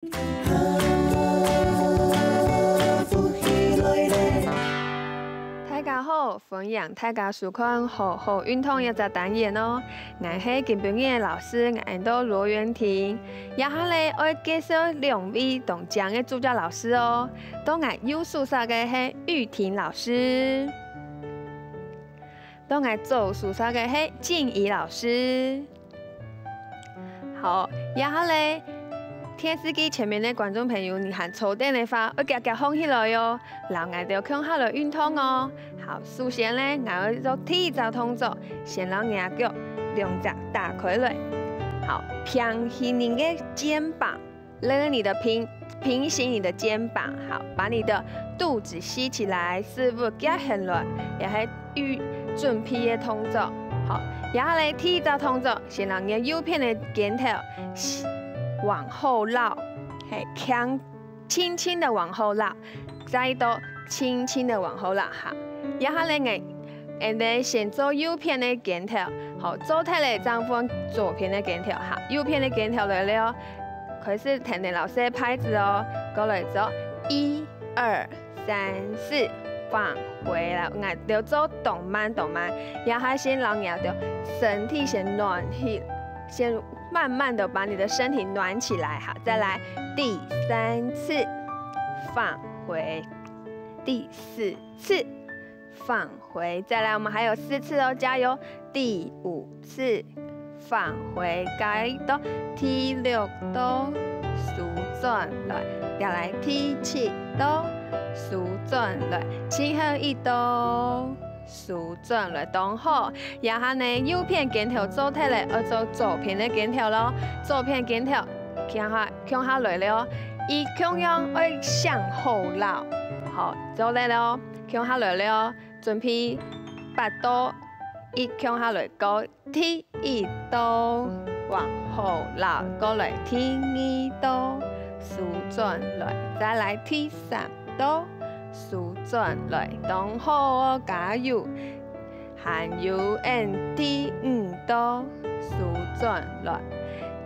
大家好，欢迎大家收看好好运动一个单元哦。我是今表演的老师，我叫罗元婷。以下咧，我介绍两位同讲的助教老师哦。当我右手上嘅是玉婷老师，当我左手上嘅是静怡老师。好，以下咧。电视机前面的观众朋友，你喊抽电的话，我夹夹放起来哟，然后我就向下来运动哦。好，首先呢，我要做第一招动作，先让两脚两只打开来。好，平行你的肩膀，勒你的平行你的肩膀。好，把你的肚子吸起来，是不夹下来，也是准备的动作。好，然后呢，第一招动作，先让你右边的肩头往后绕，轻轻的往后绕，再度轻轻的往后绕，好。然后呢，我先做右边的肩头，好，左腿来张放左边的肩头，好，右边的肩头来了，开始听听老师的拍子哦，过来做1、2、3、4，放回来，我就做动慢，然后先让你的身体先暖起，先。慢慢的把你的身体暖起来，好，再来第3次放回，第4次放回，再来我们还有4次哦，加油！第5次放回，加到第6度舒转来，再来第7度舒转来，最后1度。舒转来当好，然后呢，右边肩头做起来，要做左边的肩头咯。左边肩头向下来了，伊向样要向后绕，好，做来了，向下来了，准备8度，伊向下来高，第1度往后绕，过来第2度舒转来，再来第3度。舒转来，当好哦，加油！还有第5度舒转来，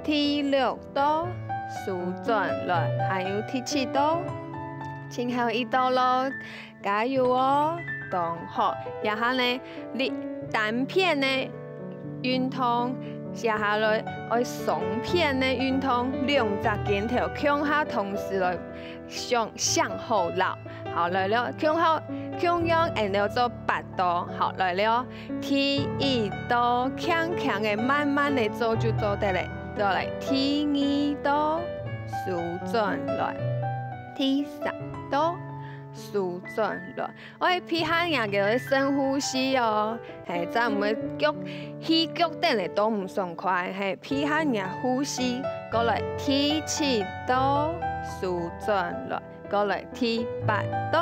第6度舒转来，还有第7度，最后1度咯，加油哦！当好，然后呢，你单片的运动，接下来爱双片的运动，两只肩头向下同时来向后绕。好，来了，向样，然后做8度，好，来了，第1度，强的，慢慢的做就做得来，再来，第2度，舒转来，第3度，舒转来，我皮下人叫深呼吸哦，咱唔会气脚等嚟都唔爽快，皮下人呼吸，过来，第7度，舒转来。过来第8度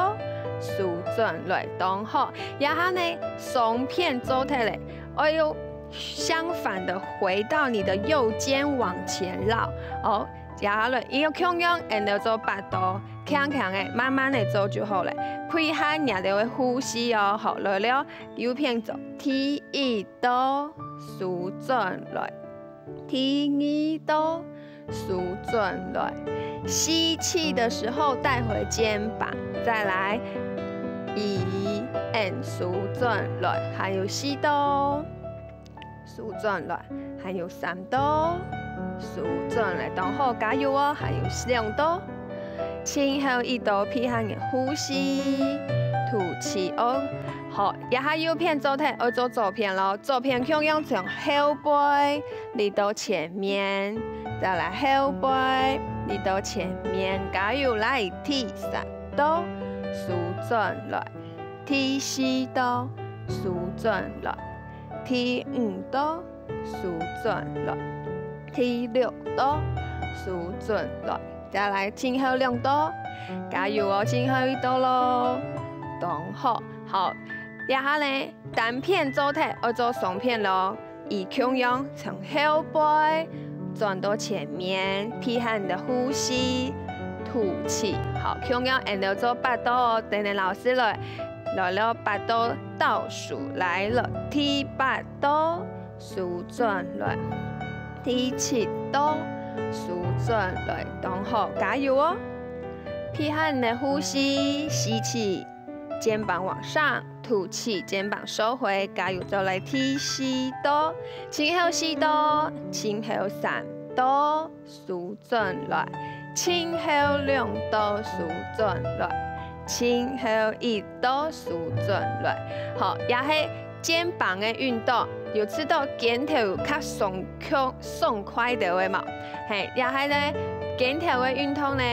舒转来当好，然后呢双片做起来，我要相反的回到你的右肩往前绕哦，然后呢要向样，然后做8度，强的，慢慢的做就好了。配合你的呼吸哦，好来了，右片做第1度舒转来，第2度舒转来。吸气的时候带回肩膀，再来舒转来，还有4度舒转来，还有3度舒转来，当好加油哦，还有2度，最后1度配合你呼吸吐气哦。好，然后右边做腿，要做左边咯，左边向样从后背嚟到前面，再来后背。嚟到前面，加油来！第3度舒转来，第4度舒转来，第5度舒转来，第6度舒转来，再来最后2度，加油哦！最后1度咯，当好，好，然后呢，单片做腿，要做双片咯，以向样从后背。转到前面，配合你的呼吸，吐气。好，向样，然后做8度哦。等等老师来了8度倒数来了，第8度舒转来，第7度舒转来，动好，加油哦！配合你的呼吸，吸气，肩膀往上，吐气，肩膀收回，加油！就来提吸多，轻后吸多，轻后3多，舒转来，轻后2多，舒转来，轻后1多，舒转来。好，也是肩膀的运动，有知道肩头较松快的位嘛？嘿，也是呢，肩头的运动呢，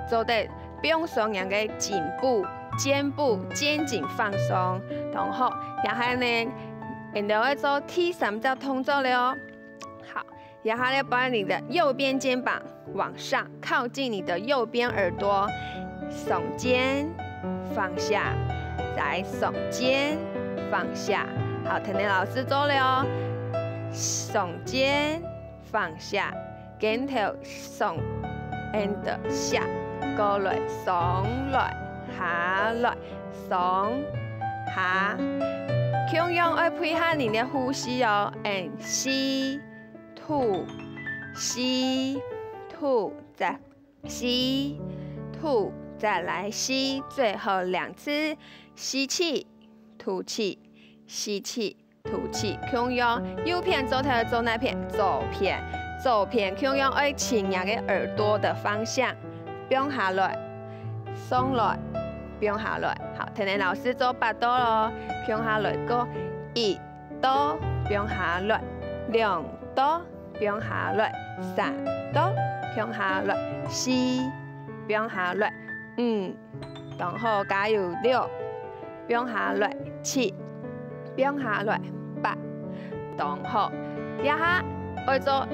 做得不用松人的颈部、肩部、肩颈放松，然后也是呢，然后要做第3个动作了哦。好，然后呢，把你的右边肩膀往上靠近你的右边耳朵，耸肩放下，再耸肩放下。好，婷婷老师做了哦，耸肩放下，肩头耸 and 下，过来耸来下来耸下，同样要配合你的呼吸哦 ，and 吸吐吸吐，再吸吐，再来吸，最后2次吸气吐气。吸气，吐气，同样右片做头做那片，左片，同样要轻压个耳朵的方向，放下来，松来，放下来。好，婷婷老师做8多咯，放下来个1多，放下来2多，放下来3多，放下来4，放下来5，然后加油6，放下来7。放下来8，动好，然后要做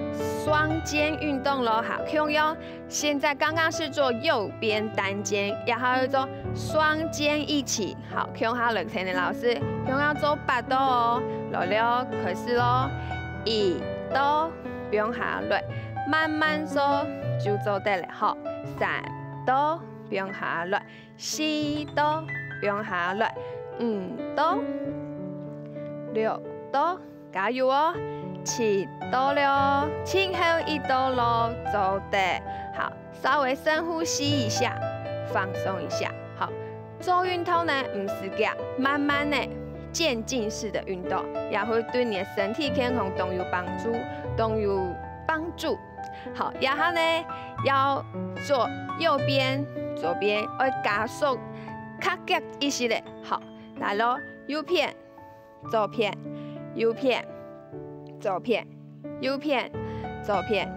双肩运动咯。好，同样，现在刚刚是做右边单肩，然后要做双肩一起。好，放下来，婷婷老师，同样做8多哦。来了，开始咯，1多，放下来，慢慢做就做得了。好，3多，放下来，4多，放下来，5多。6多，加油哦！7多了，轻后1多咯，做得好。稍微深呼吸一下，放松一下。好，做运动呢，唔是个慢慢的渐进式的运动，也会对你的身体健康都有帮助。好，然后呢，要做右边、左边，要加速，较急一些的。好，来咯，右片。左片，右片，左片，右片，左片，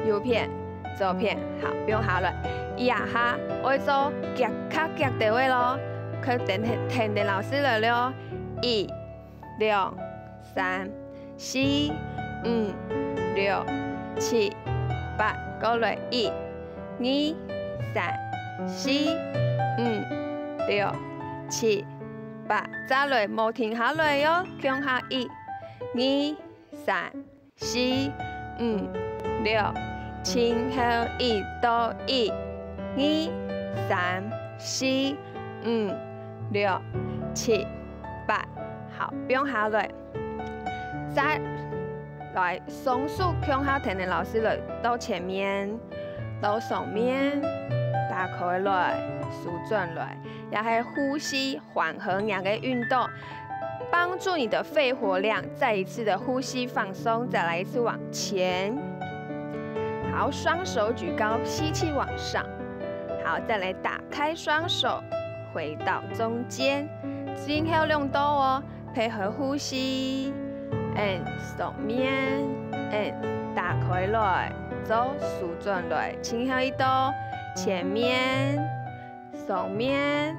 右片，左片。好，放下来。呀哈，我做脚较脚的位咯。佢婷婷老师来了。1、2、3、4、5、6、7、8，过来1、2、3、4、5、6、7。8，再来冇停下来哟，向下1、2、3、4、5、6，轻后1到1、2、3、4、5、6、7、8，好，放下来，再来松树向下，婷婷老师来到前面，到上面，打开来，舒转来。也是呼吸缓和两个运动，帮助你的肺活量。再一次的呼吸放松，再来一次往前。好，双手举高，吸气往上。好，再来打开双手，回到中间。轻后2多哦，配合呼吸。上面打开来，走舒转来，轻后1多，前面。上面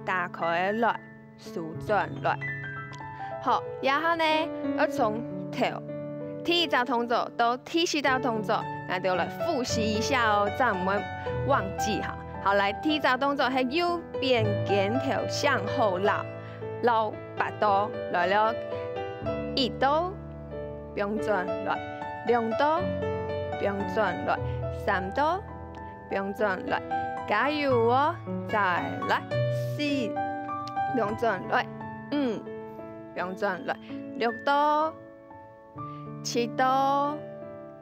打开来，舒转来。好，然后呢，要从头第1个动作到第4个动作，那就来复习一下哦，这样唔会忘记哈。好，来第1个动作是右边肩头向后捞8度，来了1度，放转来2度，放转来3度，放转来。加油哦！再来4，放转来5，放转来6度、7度、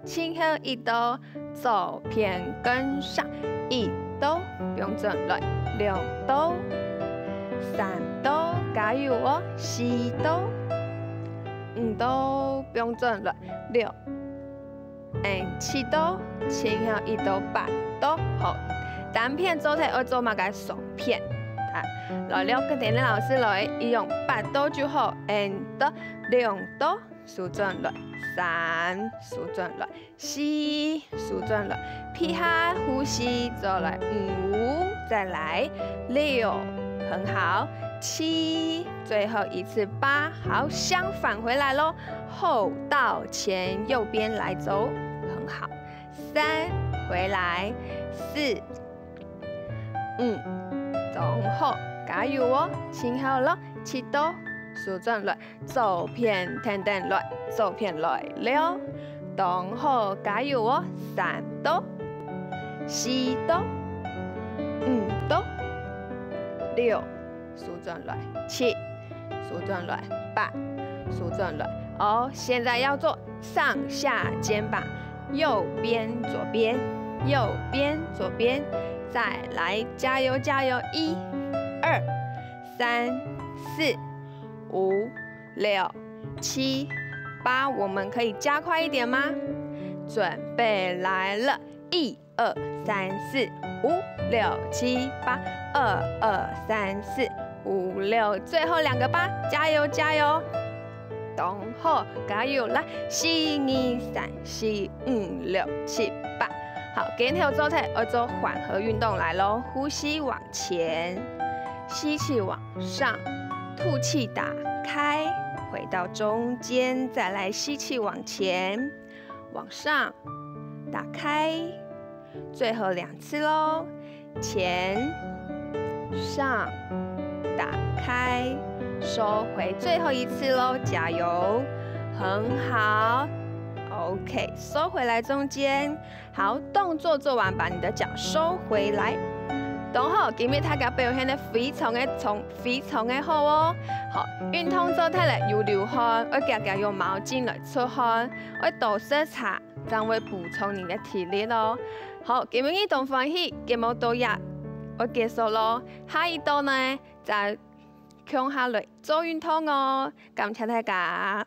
前后一度，左偏跟上，一度不用转来，2度，3度，加油哦，4度，5度不用转来，6、7度，前后一度8度，好，单片做才要做嘛个双片。来了，跟田老师来，伊用8度就好，1度、2度，数转来，3数转来，4数转来，皮下呼吸做来，5再来，6很好，7最后一次8，好，相反回来咯，后到前右边来走，很好，3回来，4、5。动后，加油哦！前后咯，7度，数转来，左片停停来，左片来了。动后，加油哦！3度、4度、5度、6，数转来，7，数转来，8，数转来。哦，现在要做上下肩膀，右边左边，右边左边。再来，加油加油！1、2、3、4、5、6、7、8，我们可以加快一点吗？准备来了！1、2、3、4、5、6、7、8，2、2、3、4、5、6，最后2个8，加油加油！动后，加油来！4、2、3、4、5、6、7、8。好，今天做菜要做缓和运动来咯，呼吸往前，吸气往上，吐气打开，回到中间，再来吸气往前，往上，打开，最后2次咯，前、上，打开，收回，最后1次咯，加油，很好。OK， 收回来中间，好，动作做完，把你的脚收回来。动好，今日大家表现得非常的好哦。好，运动做起来又流汗，我家家用毛巾来出汗，我倒色茶，将会补充你的体力咯。好，今日运动欢喜，节目到呀，我结束咯。下一道呢，再向下来做运动哦。感謝大家。